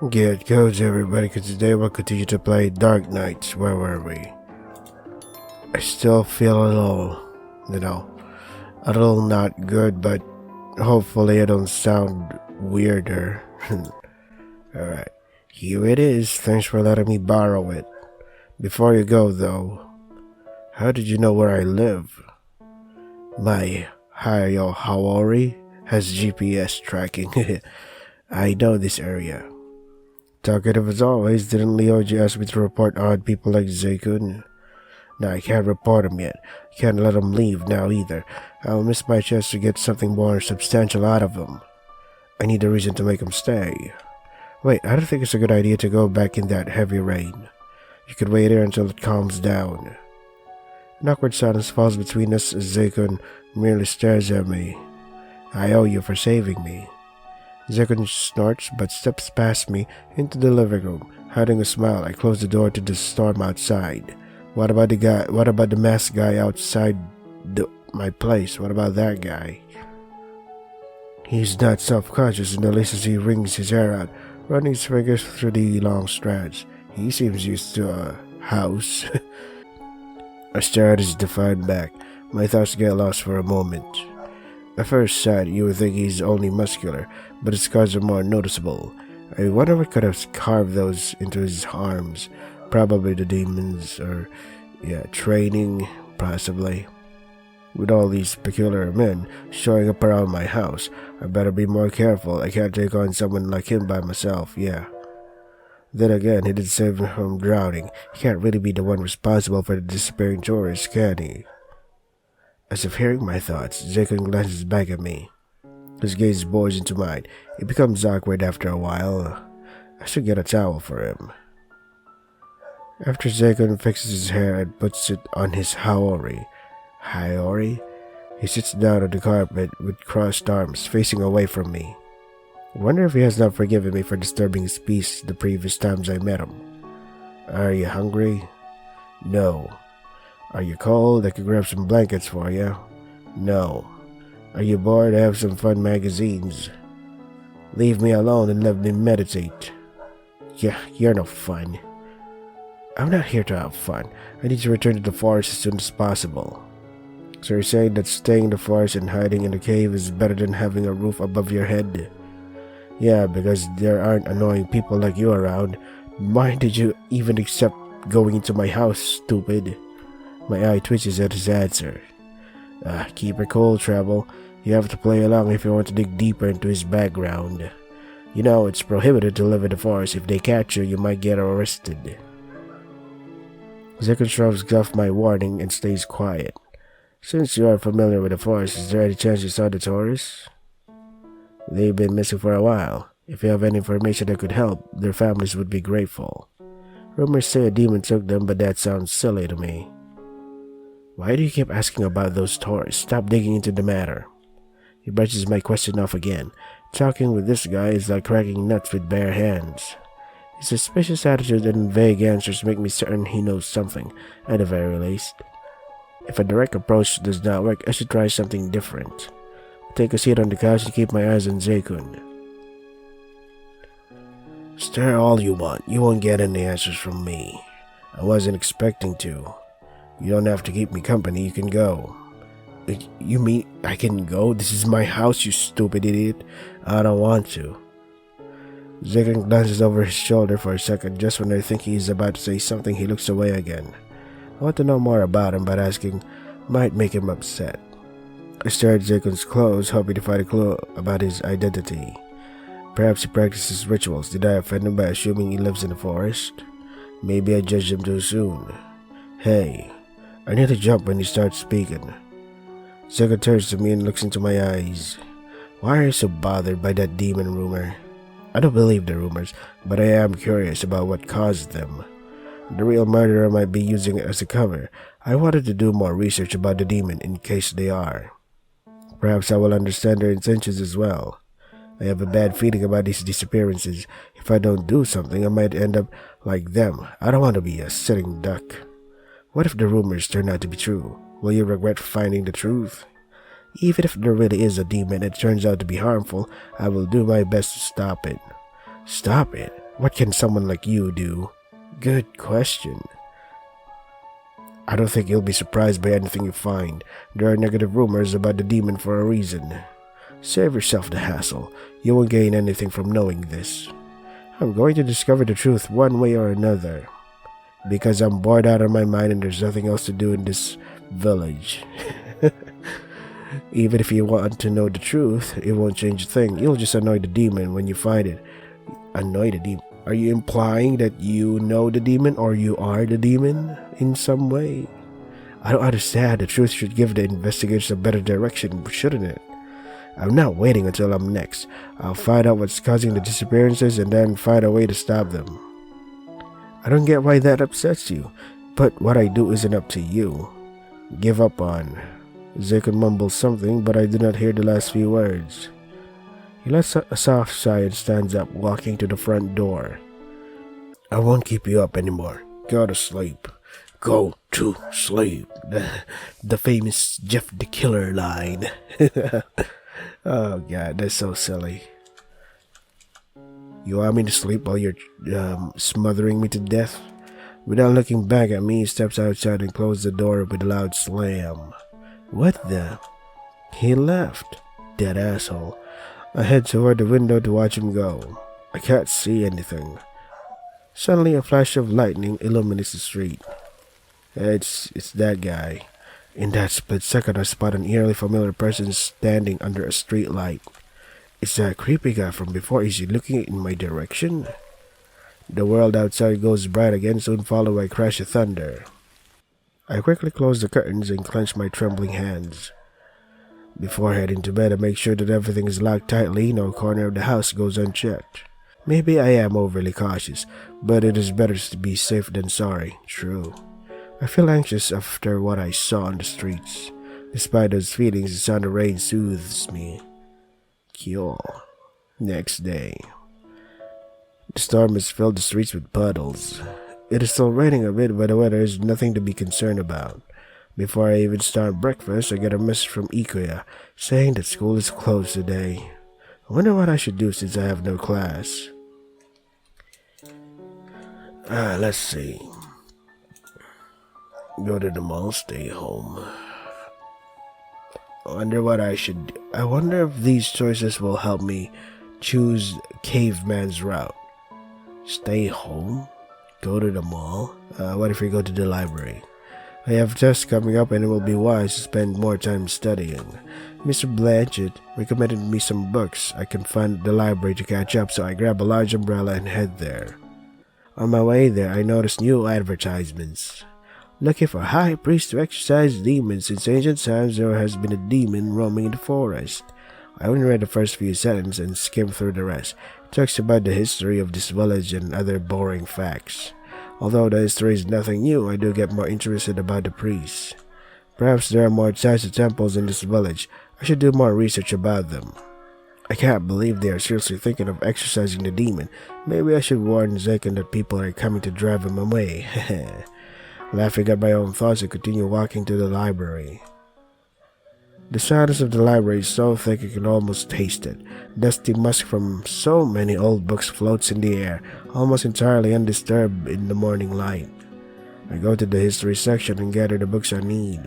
Good goes everybody, because today we'll continue to play Dark Knights. Where were we? I still feel a little, a little not good, but hopefully I don't sound weirder. Alright, here it is. Thanks for letting me borrow it. Before you go though, how did you know where I live? My Hayo Haori has GPS tracking. I know this area. Talkative as always, didn't Leoji ask me to report odd people like Zekun? No, I can't report him yet. Can't let him leave now either. I'll miss my chance to get something more substantial out of him. I need a reason to make him stay. Wait, I don't think it's a good idea to go back in that heavy rain. You could wait here until it calms down. An awkward silence falls between us as Zekun merely stares at me. I owe you for saving me. Zekun snorts but steps past me into the living room. Hiding a smile, I close the door to the storm outside. What about the masked guy outside my place? What about that guy? He's not self-conscious in the least as he wrings his hair out, running his fingers through the long strands. He seems used to a house. I stare at his defiant back. My thoughts get lost for a moment. At first sight, you would think he's only muscular, but his scars are more noticeable. I wonder what could have carved those into his arms. Probably the demons, or, training, possibly. With all these peculiar men showing up around my house, I better be more careful. I can't take on someone like him by myself, Then again, he did save me from drowning. He can't really be the one responsible for the disappearing tourists, can he? As if hearing my thoughts, Zekun glances back at me. His gaze bores into mine. It becomes awkward after a while. I should get a towel for him. After Zekun fixes his hair and puts it on his Haori, he sits down on the carpet with crossed arms, facing away from me. I wonder if he has not forgiven me for disturbing his peace the previous times I met him. Are you hungry? No. Are you cold? I could grab some blankets for you. No. Are you bored? I have some fun magazines. Leave me alone and let me meditate. Yeah, you're no fun. I'm not here to have fun. I need to return to the forest as soon as possible. So you're saying that staying in the forest and hiding in the cave is better than having a roof above your head? Yeah, because there aren't annoying people like you around. Why did you even accept going into my house, stupid? My eye twitches at his answer. Keep her cool, Treble. You have to play along if you want to dig deeper into his background. You know, it's prohibited to live in the forest. If they catch you, you might get arrested. Zekun shrugs off my warning and stays quiet. Since you are familiar with the forest, is there any chance you saw the tourists? They've been missing for a while. If you have any information that could help, their families would be grateful. Rumors say a demon took them, but that sounds silly to me. Why do you keep asking about those tourists? Stop digging into the matter. He brushes my question off again. Talking with this guy is like cracking nuts with bare hands. His suspicious attitude and vague answers make me certain he knows something, at the very least. If a direct approach does not work, I should try something different. Take a seat on the couch and keep my eyes on Zekun. Stare all you want. You won't get any answers from me. I wasn't expecting to. You don't have to keep me company. You can go. You mean I can go? This is my house, you stupid idiot. I don't want to. Zekun glances over his shoulder for a second. Just when I think he is about to say something, he looks away again. I want to know more about him, but asking might make him upset. I stare at Zekun's clothes, hoping to find a clue about his identity. Perhaps he practices rituals. Did I offend him by assuming he lives in the forest? Maybe I judged him too soon. Hey, I need to jump when he starts speaking. Zekun turns to me and looks into my eyes. Why are you so bothered by that demon rumor? I don't believe the rumors, but I am curious about what caused them. The real murderer might be using it as a cover. I wanted to do more research about the demon in case they are. Perhaps I will understand their intentions as well. I have a bad feeling about these disappearances. If I don't do something, I might end up like them. I don't want to be a sitting duck. What if the rumors turn out to be true? Will you regret finding the truth? Even if there really is a demon and it turns out to be harmful, I will do my best to stop it. Stop it? What can someone like you do? Good question. I don't think you'll be surprised by anything you find. There are negative rumors about the demon for a reason. Save yourself the hassle. You won't gain anything from knowing this. I'm going to discover the truth one way or another. Because I'm bored out of my mind and there's nothing else to do in this village. Even if you want to know the truth, it won't change a thing. You'll just annoy the demon when you find it. Annoy the demon? Are you implying that you know the demon or you are the demon in some way? I don't understand. The truth should give the investigators a better direction, shouldn't it? I'm not waiting until I'm next. I'll find out what's causing the disappearances and then find a way to stop them. I don't get why that upsets you, but what I do isn't up to you. Give up on. Zekon mumbles something, but I do not hear the last few words. He lets a soft sigh and stands up, walking to the front door. I won't keep you up anymore. Go to sleep. Go to sleep. The famous Jeff the Killer line. Oh god, that's so silly. You want me to sleep while you're smothering me to death? Without looking back at me, he steps outside and closes the door with a loud slam. What the? He left. Dead asshole. I head toward the window to watch him go. I can't see anything. Suddenly a flash of lightning illuminates the street. It's that guy. In that split second I spot an eerily familiar person standing under a street light. It's that creepy guy from before. Is he looking in my direction? The world outside goes bright again, soon followed by a crash of thunder. I quickly close the curtains and clench my trembling hands. Before heading to bed, I make sure that everything is locked tightly, no corner of the house goes unchecked. Maybe I am overly cautious, but it is better to be safe than sorry. True. I feel anxious after what I saw on the streets. Despite those feelings, the sound of rain soothes me. Cure. Next day. The storm has filled the streets with puddles. It is still raining a bit, but the weather is nothing to be concerned about. Before I even start breakfast, I get a message from Ikuya saying that school is closed today. I wonder what I should do since I have no class. Let's see. Go to the mall, stay home. I wonder what I should do. I wonder if these choices will help me choose caveman's route. Stay home? Go to the mall? What if we go to the library? I have tests coming up and it will be wise to spend more time studying. Mr. Blanchett recommended me some books I can find at the library to catch up, so I grab a large umbrella and head there. On my way there, I noticed new advertisements. Looking for a high priest to exorcise demons. Since ancient times, there has been a demon roaming in the forest. I only read the first few sentences and skimmed through the rest. It talks about the history of this village and other boring facts. Although the history is nothing new, I do get more interested about the priests. Perhaps there are more types of temples in this village. I should do more research about them. I can't believe they are seriously thinking of exorcising the demon. Maybe I should warn Zekon that people are coming to drive him away. Laughing at my own thoughts, I continue walking to the library. The silence of the library is so thick you can almost taste it. Dusty musk from so many old books floats in the air, almost entirely undisturbed in the morning light. I go to the history section and gather the books I need.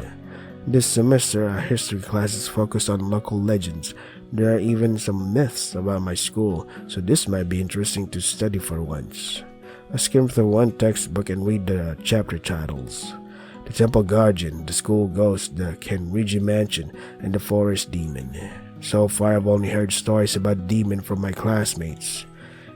This semester, our history class is focused on local legends. There are even some myths about my school, so this might be interesting to study for once. I skim through one textbook and read the chapter titles. The Temple Guardian, the School Ghost, the Kenriji Mansion, and the Forest Demon. So far, I've only heard stories about the demon from my classmates.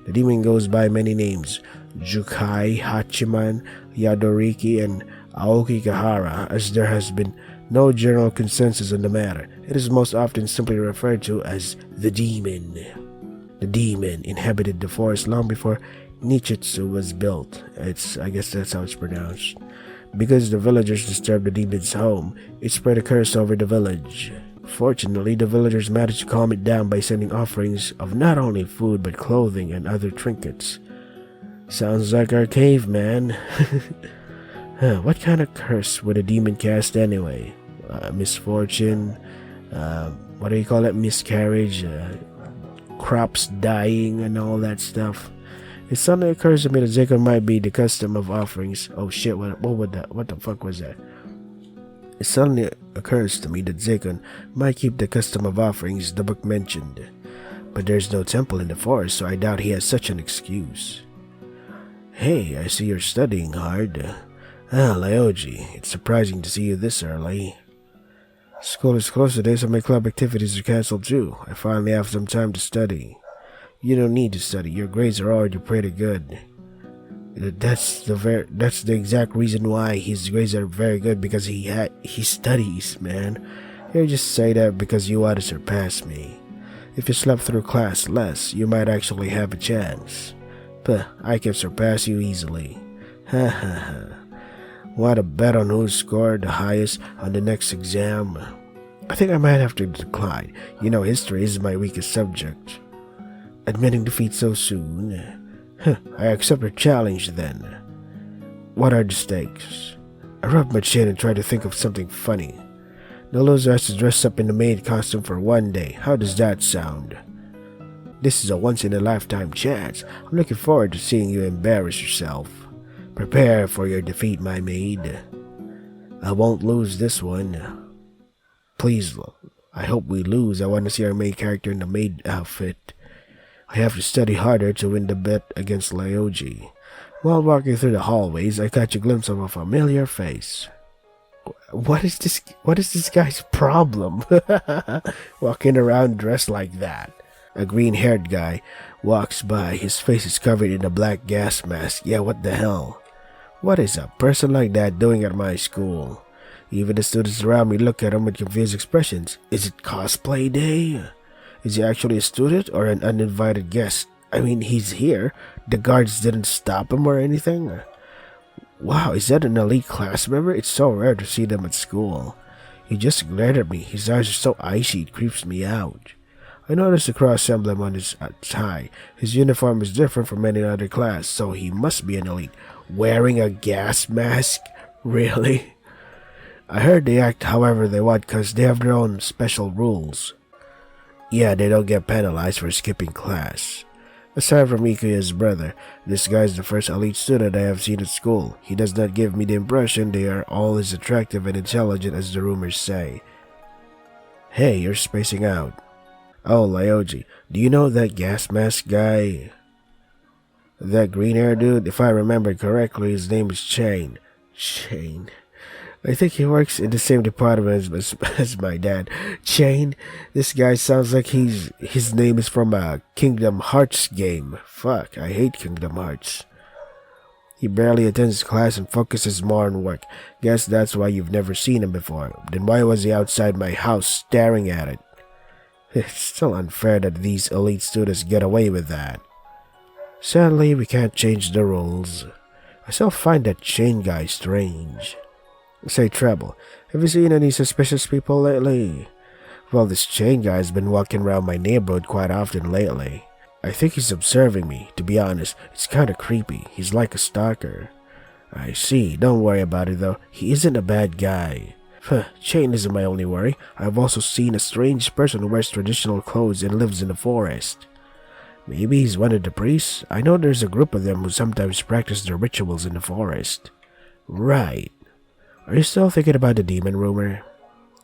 The demon goes by many names: Jukai, Hachiman, Yadoriki, and Aokigahara, as there has been no general consensus on the matter. It is most often simply referred to as the demon. The demon inhabited the forest long before Nichitsu was built. I guess that's how it's pronounced. Because the villagers disturbed the demon's home, it spread a curse over the village. Fortunately, the villagers managed to calm it down by sending offerings of not only food but clothing and other trinkets. Sounds like our caveman. What kind of curse would a demon cast anyway? Misfortune? What do you call it? Miscarriage? Crops dying and all that stuff? It suddenly occurs to me that Zikon might be the custom of offerings. Oh shit, what the fuck was that? It suddenly occurs to me that Zikon might keep the custom of offerings the book mentioned. But there's no temple in the forest, so I doubt he has such an excuse. Hey, I see you're studying hard. Lyoji, it's surprising to see you this early. School is closed today, so my club activities are cancelled too. I finally have some time to study. You don't need to study. Your grades are already pretty good. That's the exact reason why his grades are very good, because he studies, man. You just say that because you want to surpass me. If you slept through class less, you might actually have a chance. But I can surpass you easily. Ha ha ha. Want to bet on who scored the highest on the next exam? I think I might have to decline. You know, history is my weakest subject. Admitting defeat so soon? I accept your challenge then. What are the stakes? I rub my chin and try to think of something funny. The loser has to dress up in the maid costume for one day. How does that sound? This is a once-in-a-lifetime chance. I'm looking forward to seeing you embarrass yourself. Prepare for your defeat, my maid. I won't lose this one. Please, I hope we lose. I want to see our main character in the maid outfit. I have to study harder to win the bet against Lyoji. While walking through the hallways, I catch a glimpse of a familiar face. What is this guy's problem? Walking around dressed like that. A green-haired guy walks by. His face is covered in a black gas mask. Yeah, what the hell? What is a person like that doing at my school? Even the students around me look at him with confused expressions. Is it cosplay day? Is he actually a student or an uninvited guest? I mean, he's here. The guards didn't stop him or anything. Wow, is that an elite class member? It's so rare to see them at school. He just glared at me. His eyes are so icy, it creeps me out. I noticed the cross emblem on his tie. His uniform is different from any other class, so he must be an elite. Wearing a gas mask? Really? I heard they act however they want because they have their own special rules. Yeah, they don't get penalized for skipping class. Aside from Ikuya's brother, this guy's the first elite student I have seen at school. He does not give me the impression they are all as attractive and intelligent as the rumors say. Hey, you're spacing out. Oh, Lyoji, do you know that gas mask guy? That green hair dude? If I remember correctly, his name is Chain. Chain. I think he works in the same department as my dad. Chain? This guy sounds like his name is from a Kingdom Hearts game. Fuck, I hate Kingdom Hearts. He barely attends class and focuses more on work. Guess that's why you've never seen him before. Then why was he outside my house staring at it? It's still unfair that these elite students get away with that. Sadly, we can't change the rules. I still find that Chain guy strange. Say, Treble, have you seen any suspicious people lately? Well, this Chain guy's been walking around my neighborhood quite often lately. I think he's observing me. To be honest, it's kinda creepy. He's like a stalker. I see. Don't worry about it, though. He isn't a bad guy. Chain isn't my only worry. I've also seen a strange person who wears traditional clothes and lives in the forest. Maybe he's one of the priests? I know there's a group of them who sometimes practice their rituals in the forest. Right. Are you still thinking about the demon rumor?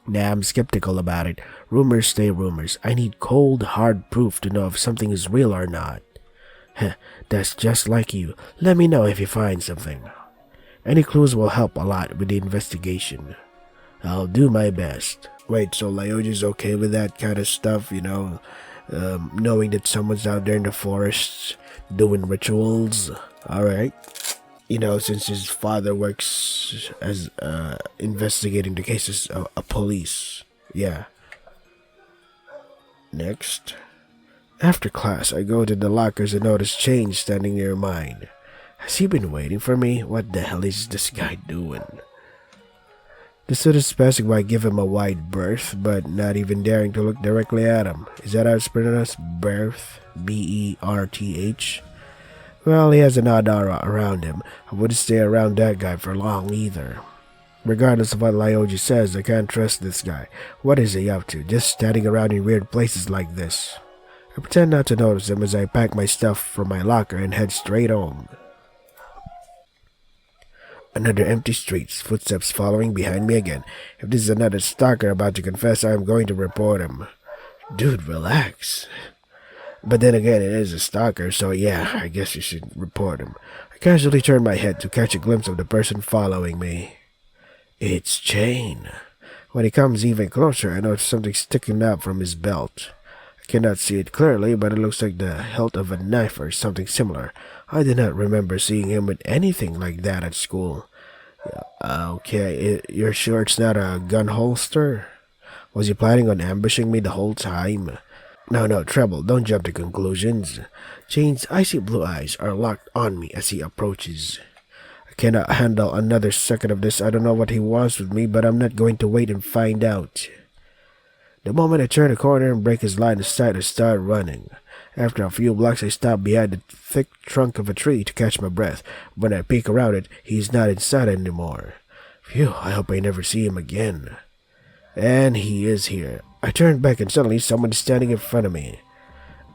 Nah, I'm skeptical about it. Rumors stay rumors. I need cold, hard proof to know if something is real or not. That's just like you. Let me know if you find something. Any clues will help a lot with the investigation. I'll do my best. Wait, so Lyoji's okay with that kind of stuff, you know? Knowing that someone's out there in the forests doing rituals? Alright. You know, since his father works as investigating the cases of police. Yeah. Next. After class, I go to the lockers and notice Chain standing near mine. Has he been waiting for me? What the hell is this guy doing? The students passing by give him a wide berth, but not even daring to look directly at him. Is that how it's pronounced? Berth? B-E-R-T-H? Well, he has an odd aura around him. I wouldn't stay around that guy for long either. Regardless of what Lyoji says, I can't trust this guy. What is he up to? Just standing around in weird places like this. I pretend not to notice him as I pack my stuff from my locker and head straight home. Another empty street, footsteps following behind me again. If this is another stalker about to confess, I am going to report him. Dude, relax. But then again, it is a stalker, so yeah, I guess you should report him. I casually turn my head to catch a glimpse of the person following me. It's Chain. When he comes even closer, I notice something sticking out from his belt. I cannot see it clearly, but it looks like the hilt of a knife or something similar. I do not remember seeing him with anything like that at school. Okay, you're sure it's not a gun holster? Was he planning on ambushing me the whole time? No, Treble, don't jump to conclusions. Chain's icy blue eyes are locked on me as he approaches. I cannot handle another second of this. I don't know what he wants with me, but I'm not going to wait and find out. The moment I turn a corner and break his line of sight, I start running. After a few blocks, I stop behind the thick trunk of a tree to catch my breath. When I peek around it, he's not inside anymore. Phew, I hope I never see him again. And he is here. I turn back and suddenly someone is standing in front of me.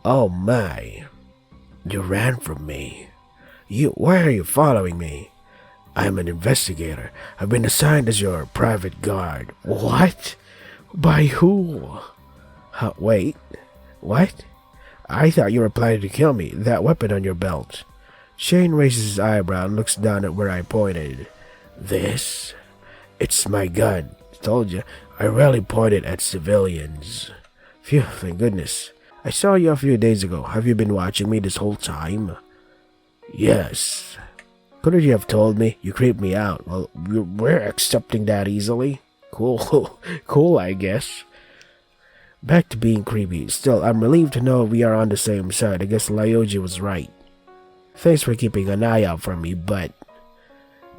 Oh my. You ran from me. Why are you following me? I'm an investigator. I've been assigned as your private guard. What? By who? Wait. What? I thought you were planning to kill me. That weapon on your belt. Shane raises his eyebrow and looks down at where I pointed. This? It's my gun. Told you. I rarely point it at civilians. Phew, thank goodness. I saw you a few days ago. Have you been watching me this whole time? Yes. Couldn't you have told me? You creeped me out. Well, we're accepting that easily. Cool. Cool, I guess. Back to being creepy. Still, I'm relieved to know we are on the same side. I guess Lyoji was right. Thanks for keeping an eye out for me, but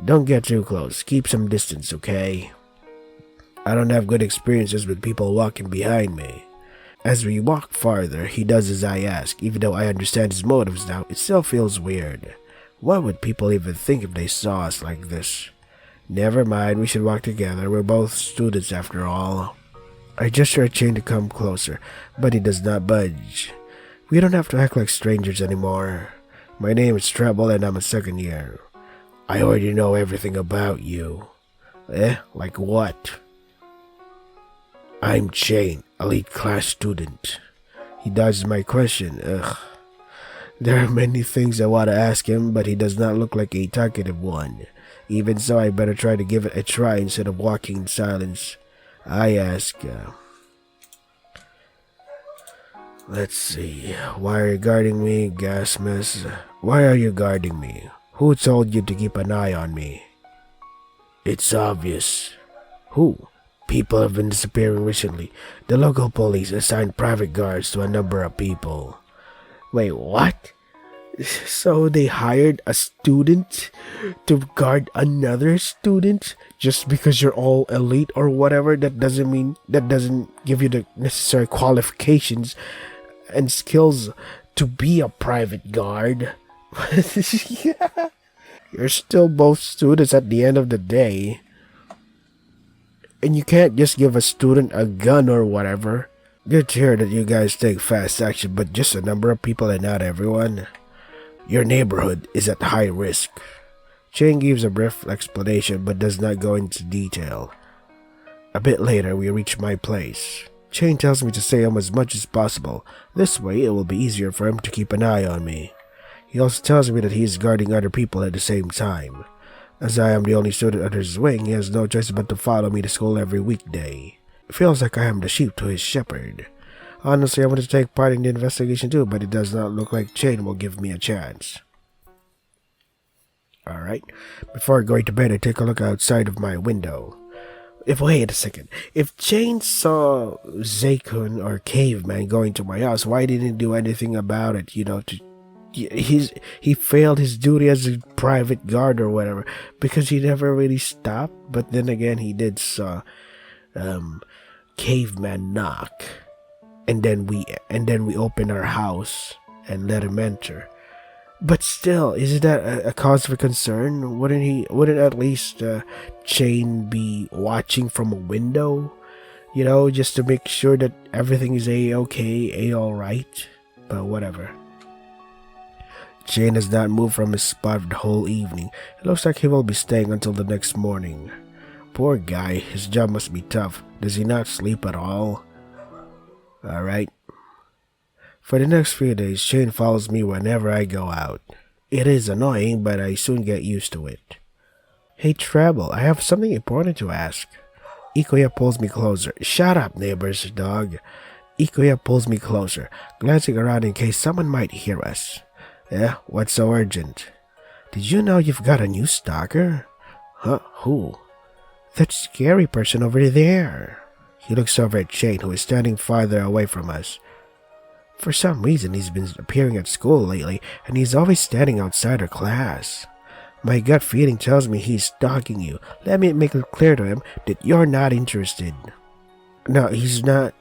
don't get too close. Keep some distance, okay? I don't have good experiences with people walking behind me. As we walk farther, he does as I ask. Even though I understand his motives now, it still feels weird. What would people even think if they saw us like this? Never mind, we should walk together. We're both students after all. I gesture at Chain to come closer, but he does not budge. We don't have to act like strangers anymore. My name is Treble and I'm a second year. I already know everything about you. Like what? I'm Chain, elite class student. He dodges my question. Ugh. There are many things I want to ask him, but he does not look like a talkative one. Even so, I better try to give it a try instead of walking in silence. I ask, let's see, why are you guarding me, gas mess? Why are you guarding me? Who told you to keep an eye on me? It's obvious. Who? People have been disappearing recently. The local police assigned private guards to a number of people. Wait, what? So they hired a student to guard another student just because you're all elite or whatever? That doesn't give you the necessary qualifications and skills to be a private guard. Yeah. You're still both students at the end of the day. And you can't just give a student a gun or whatever. Good to hear that you guys take fast action, but just a number of people and not everyone. Your neighborhood is at high risk. Chain gives a brief explanation but does not go into detail. A bit later, we reach my place. Chain tells me to stay home as much as possible. This way, it will be easier for him to keep an eye on me. He also tells me that he is guarding other people at the same time. As I am the only student under his wing, he has no choice but to follow me to school every weekday. It feels like I am the sheep to his shepherd. Honestly, I want to take part in the investigation too, but it does not look like Chain will give me a chance. Alright, before going to bed, I take a look outside of my window. Wait a second. If Chain saw Zakun or Caveman going to my house, why didn't he do anything about it, he failed his duty as a private guard or whatever because he never really stopped. But then again, he did saw Caveman knock, and then we opened our house and let him enter. But still, isn't that a cause for concern? Wouldn't at least Chain be watching from a window, just to make sure that everything is a-okay, a-alright? but whatever. Jane has not moved from his spot the whole evening. It looks like he will be staying until the next morning. Poor guy, his job must be tough. Does he not sleep at all? Alright. For the next few days, Shane follows me whenever I go out. It is annoying, but I soon get used to it. Hey Treble, I have something important to ask. Ikuya pulls me closer. Shut up, neighbors, dog. Ikuya pulls me closer, glancing around in case someone might hear us. Yeah, what's so urgent? Did you know you've got a new stalker? Huh, who? That scary person over there. He looks over at Shane, who is standing farther away from us. For some reason, he's been appearing at school lately, and he's always standing outside our class. My gut feeling tells me he's stalking you. Let me make it clear to him that you're not interested. No, he's not.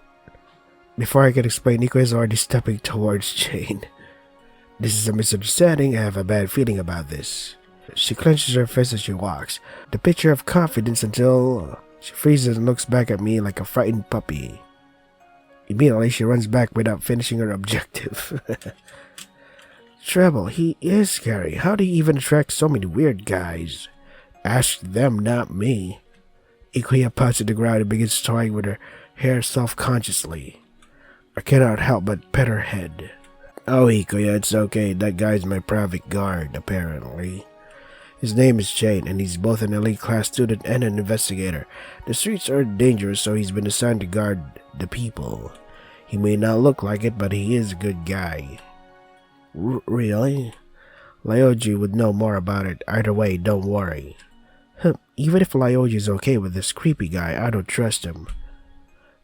Before I can explain, Nico is already stepping towards Shane. This is a misunderstanding. I have a bad feeling about this. She clenches her fist as she walks, the picture of confidence until she freezes and looks back at me like a frightened puppy. Immediately, she runs back without finishing her objective. Treble, he is scary. How do you even attract so many weird guys? Ask them, not me. Ikuya pouts at the ground and begins toying with her hair self-consciously. I cannot help but pet her head. Oh, Ikuya, it's okay. That guy's my private guard, apparently. His name is Shane, and he's both an elite class student and an investigator. The streets are dangerous, so he's been assigned to guard the people. He may not look like it, but he is a good guy. Really? Lyoji would know more about it. Either way, don't worry. Even if Lyoji is okay with this creepy guy, I don't trust him.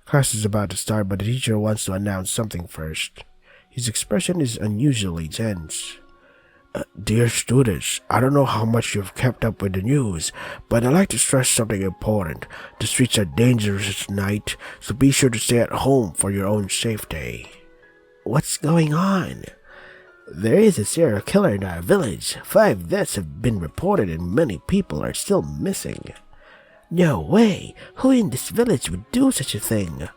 Class is about to start, but the teacher wants to announce something first. His expression is unusually tense. Dear students, I don't know how much you've kept up with the news, but I'd like to stress something important. The streets are dangerous at night, so be sure to stay at home for your own safety. What's going on? There is a serial killer in our village. 5 deaths have been reported and many people are still missing. No way! Who in this village would do such a thing?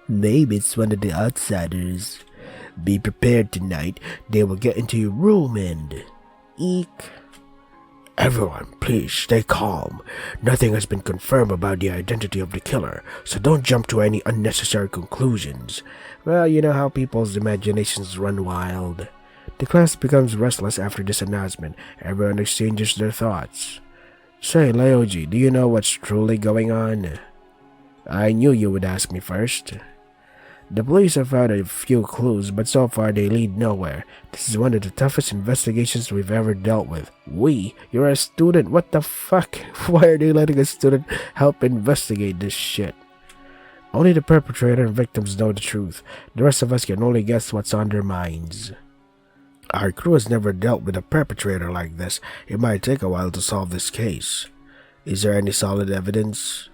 Maybe it's one of the outsiders. Be prepared tonight. They will get into your room and... Eek. Everyone, please stay calm. Nothing has been confirmed about the identity of the killer, so don't jump to any unnecessary conclusions. Well, you know how people's imaginations run wild. The class becomes restless after this announcement. Everyone exchanges their thoughts. Say, Lyoji, do you know what's truly going on? I knew you would ask me first. The police have found a few clues, but so far they lead nowhere. This is one of the toughest investigations we've ever dealt with. You're a student, what the fuck? Why are they letting a student help investigate this shit? Only the perpetrator and victims know the truth. The rest of us can only guess what's on their minds. Our crew has never dealt with a perpetrator like this. It might take a while to solve this case. Is there any solid evidence?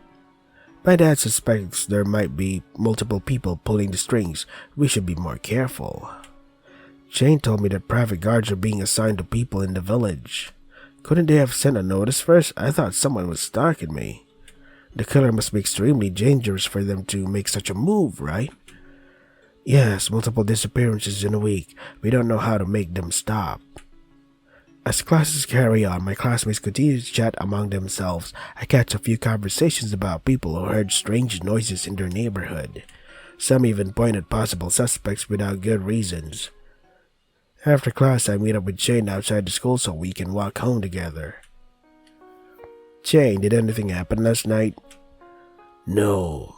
My dad suspects there might be multiple people pulling the strings. We should be more careful. Jane told me that private guards are being assigned to people in the village. Couldn't they have sent a notice first? I thought someone was stalking me. The killer must be extremely dangerous for them to make such a move, right? Yes, multiple disappearances in a week. We don't know how to make them stop. As classes carry on, my classmates continue to chat among themselves. I catch a few conversations about people who heard strange noises in their neighborhood. Some even point at possible suspects without good reasons. After class, I meet up with Shane outside the school so we can walk home together. Shane, did anything happen last night? No.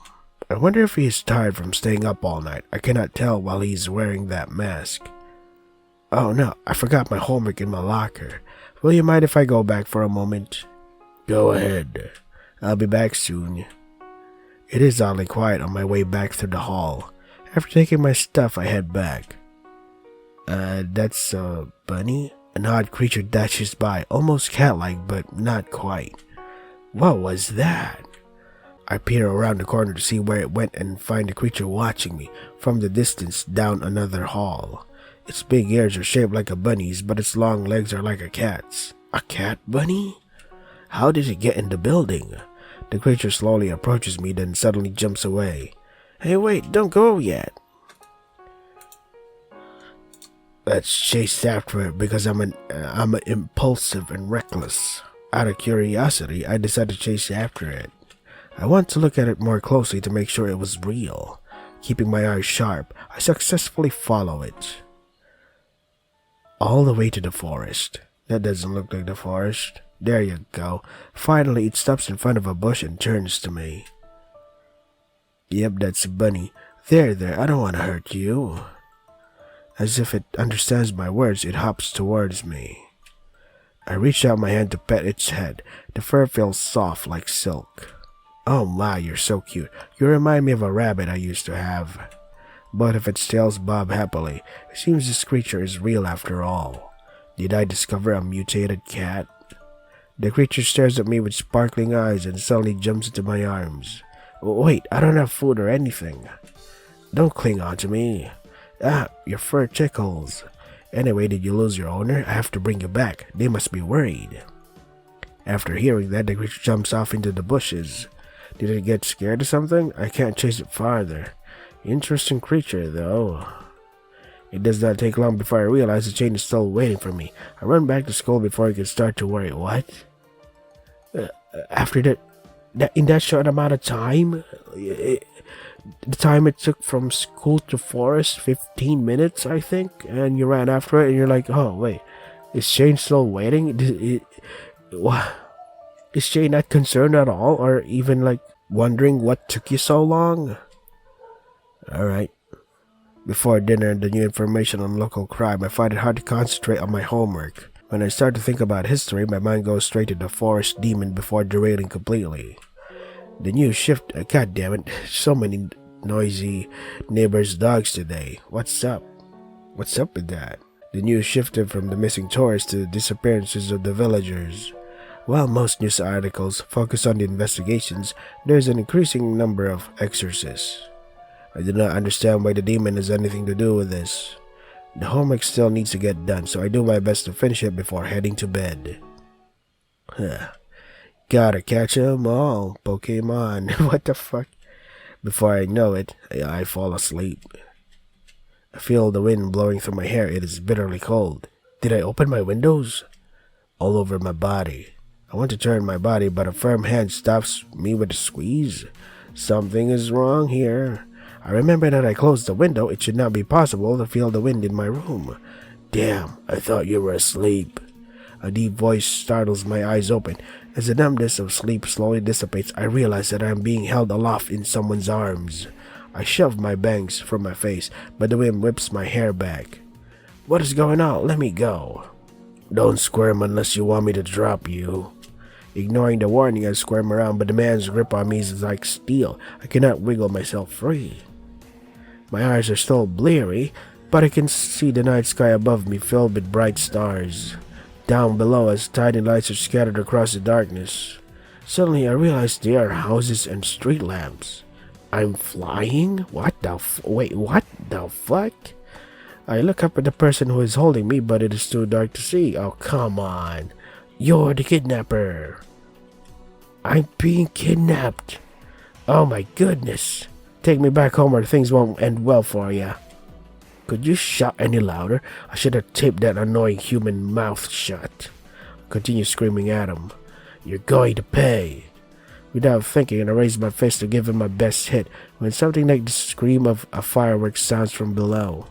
I wonder if he is tired from staying up all night. I cannot tell while he's wearing that mask. Oh no, I forgot my homework in my locker. Will you mind if I go back for a moment? Go ahead. I'll be back soon. It is oddly quiet on my way back through the hall. After taking my stuff, I head back. That's a bunny? An odd creature dashes by, almost cat-like, but not quite. What was that? I peer around the corner to see where it went and find the creature watching me from the distance down another hall. Its big ears are shaped like a bunny's, but its long legs are like a cat's. A cat bunny? How did it get in the building? The creature slowly approaches me, then suddenly jumps away. Hey, wait, don't go yet. Let's chase after it because I'm impulsive and reckless. Out of curiosity, I decided to chase after it. I want to look at it more closely to make sure it was real. Keeping my eyes sharp, I successfully follow it. All the way to the forest. That doesn't look like the forest. There you go. Finally, it stops in front of a bush and turns to me. Yep, that's Bunny. There, I don't want to hurt you. As if it understands my words, it hops towards me. I reach out my hand to pet its head. The fur feels soft like silk. Oh my, you're so cute. You remind me of a rabbit I used to have. Both of its tails bob happily. It seems this creature is real after all. Did I discover a mutated cat? The creature stares at me with sparkling eyes and suddenly jumps into my arms. Wait, I don't have food or anything. Don't cling on to me. Your fur tickles. Anyway, did you lose your owner? I have to bring you back. They must be worried. After hearing that, the creature jumps off into the bushes. Did it get scared or something? I can't chase it farther. Interesting creature, though. It does not take long before I realize the chain is still waiting for me. I run back to school before I can start to worry. What? After that, in that short amount of time? The time it took from school to forest, 15 minutes, I think, and you ran after it, and you're like, oh, wait, is Shane still waiting? Is Shane not concerned at all, or even, like, wondering what took you so long? Alright. Before dinner and the new information on local crime, I find it hard to concentrate on my homework. When I start to think about history, my mind goes straight to the forest demon before derailing completely. The new shift, god damn it, so many noisy neighbors' dogs today. What's up? What's up with that? The news shifted from the missing tourists to the disappearances of the villagers. While most news articles focus on the investigations, there is an increasing number of exorcists. I do not understand why the demon has anything to do with this. The homework still needs to get done, so I do my best to finish it before heading to bed. Gotta catch 'em all, Pokemon. What the fuck? Before I know it, I fall asleep. I feel the wind blowing through my hair. It is bitterly cold. Did I open my windows? All over my body. I want to turn my body, but a firm hand stops me with a squeeze. Something is wrong here. I remember that I closed the window. It should not be possible to feel the wind in my room. Damn, I thought you were asleep. A deep voice startles my eyes open. As the numbness of sleep slowly dissipates, I realize that I am being held aloft in someone's arms. I shove my bangs from my face, but the wind whips my hair back. What is going on? Let me go. Don't squirm unless you want me to drop you. Ignoring the warning, I squirm around, but the man's grip on me is like steel. I cannot wiggle myself free. My eyes are still bleary, but I can see the night sky above me filled with bright stars. Down below us, tiny lights are scattered across the darkness. Suddenly, I realize they are houses and street lamps. I'm flying? What the fuck? I look up at the person who is holding me, but it is too dark to see. Oh, come on. You're the kidnapper. I'm being kidnapped. Oh my goodness. Take me back home or things won't end well for ya. Could you shout any louder? I should have taped that annoying human mouth shut. Continue screaming at him. You're going to pay. Without thinking, I raise my fist to give him my best hit when something like the scream of a firework sounds from below.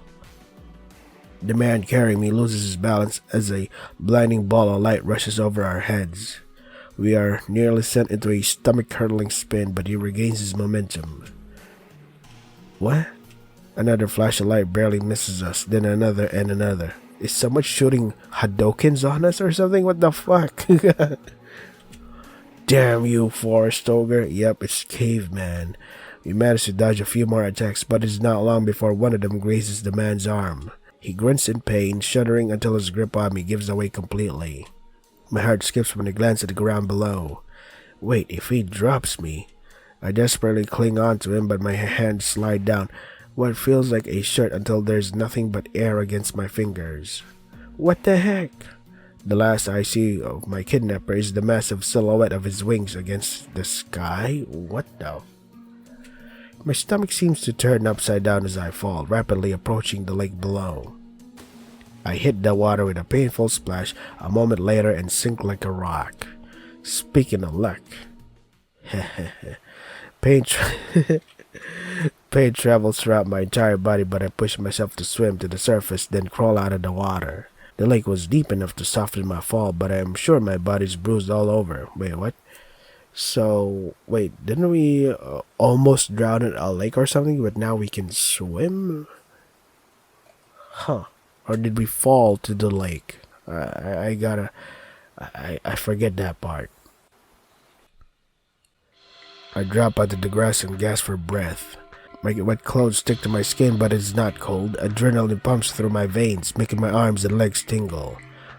The man carrying me loses his balance as a blinding ball of light rushes over our heads. We are nearly sent into a stomach-hurtling spin, but he regains his momentum. What? Another flash of light barely misses us, then another and another. Is someone shooting Hadokens on us or something? What the fuck? Damn you, forest ogre. Yep, it's Caveman. We managed to dodge a few more attacks, but it is not long before one of them grazes the man's arm. He grunts in pain, shuddering until his grip on me gives away completely. My heart skips when I glance at the ground below. Wait, if he drops me... I desperately cling on to him, but my hands slide down what feels like a shirt until there's nothing but air against my fingers. What the heck? The last I see of my kidnapper is the massive silhouette of his wings against the sky. What the... My stomach seems to turn upside down as I fall, rapidly approaching the lake below. I hit the water with a painful splash a moment later and sink like a rock. Speaking of luck, pain, pain travels throughout my entire body, but I push myself to swim to the surface, then crawl out of the water. The lake was deep enough to soften my fall, but I am sure my body's bruised all over. Wait, what? So, wait, didn't we almost drown in a lake or something, but now we can swim? Huh. Or did we fall to the lake? I forget that part. I drop onto the grass and gasp for breath. My wet clothes stick to my skin, but it's not cold. Adrenaline pumps through my veins, making my arms and legs tingle.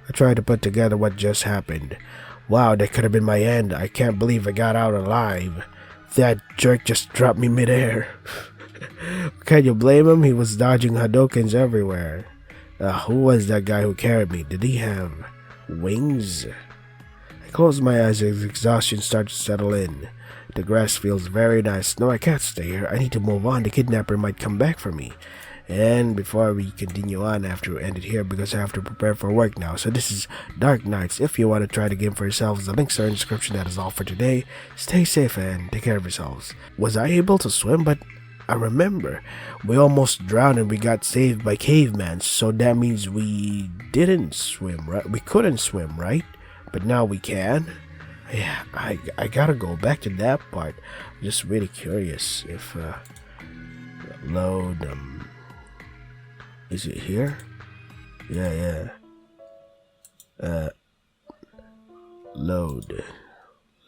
I try to put together what just happened. Wow, that could have been my end. I can't believe I got out alive. That jerk just dropped me midair. Can you blame him? He was dodging Hadokens everywhere. Who was that guy who carried me? Did he have wings? I close my eyes as exhaustion starts to settle in. The grass feels very nice. No, I can't stay here. I need to move on. The kidnapper might come back for me. And before we continue on, I have to end it here because I have to prepare for work now. So this is Dark Knights. If you want to try the game for yourselves, the links are in the description. That is all for today. Stay safe and take care of yourselves. Was I able to swim? But I remember we almost drowned and we got saved by cavemen. So that means we didn't swim, right? We couldn't swim, right? But now we can. Yeah, I gotta go back to that part. I'm just really curious if load is it here? Yeah. Load,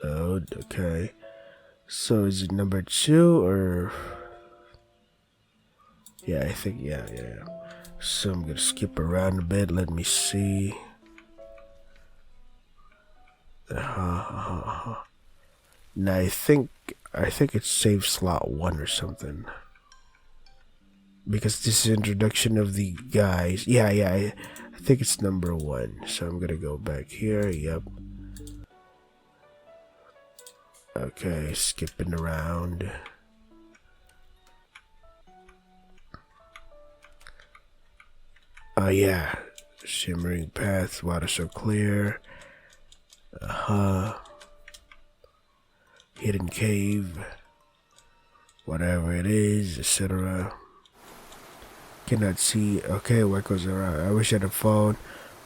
okay. So is it number 2 or yeah, I think yeah. So I'm gonna skip around a bit. Let me see. Now I think it's save slot 1 or something, because this is introduction of the guys. Yeah, I think it's number 1. So I'm gonna go back here. Yep. Okay, skipping around. Oh yeah, shimmering path, water so clear. Hidden cave, whatever it is, etc. Cannot see. Okay, what goes around? I wish I had a phone.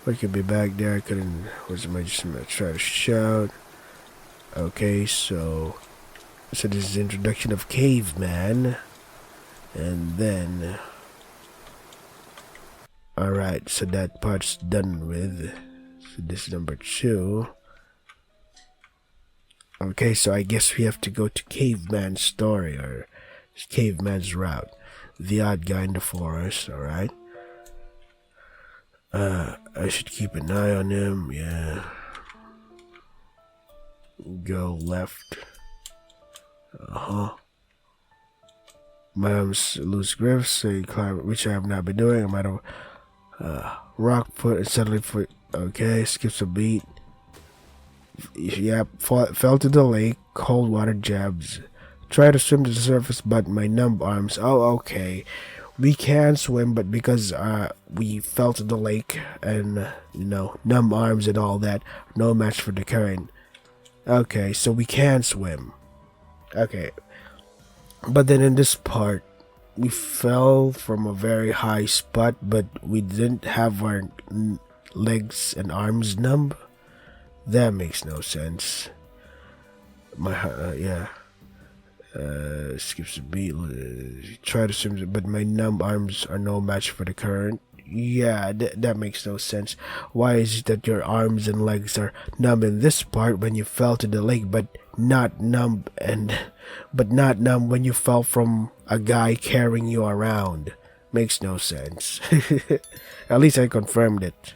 What could be back there? I couldn't. Was I just try to shout? Okay, so this is introduction of caveman, and then all right. So that part's done with. So this is number 2. Okay, so I guess we have to go to Caveman's story, or Caveman's route. The odd guy in the forest, alright? I should keep an eye on him, yeah. Go left. My arms loose grips, so you climb, which I have not been doing. I might have rock foot and suddenly foot. Okay, skips a beat. Yeah, fell to the lake, cold water jabs. Try to swim to the surface, but my numb arms. Oh, okay. We can swim, but because we fell to the lake and, numb arms and all that, no match for the current. Okay, so we can swim. Okay. But then in this part, we fell from a very high spot, but we didn't have our legs and arms numb. That makes no sense. Skips a beat. Try to swim, but my numb arms are no match for the current. Yeah, that makes no sense. Why is it that your arms and legs are numb in this part when you fell to the lake, but not numb when you fell from a guy carrying you around? Makes no sense. At least I confirmed it.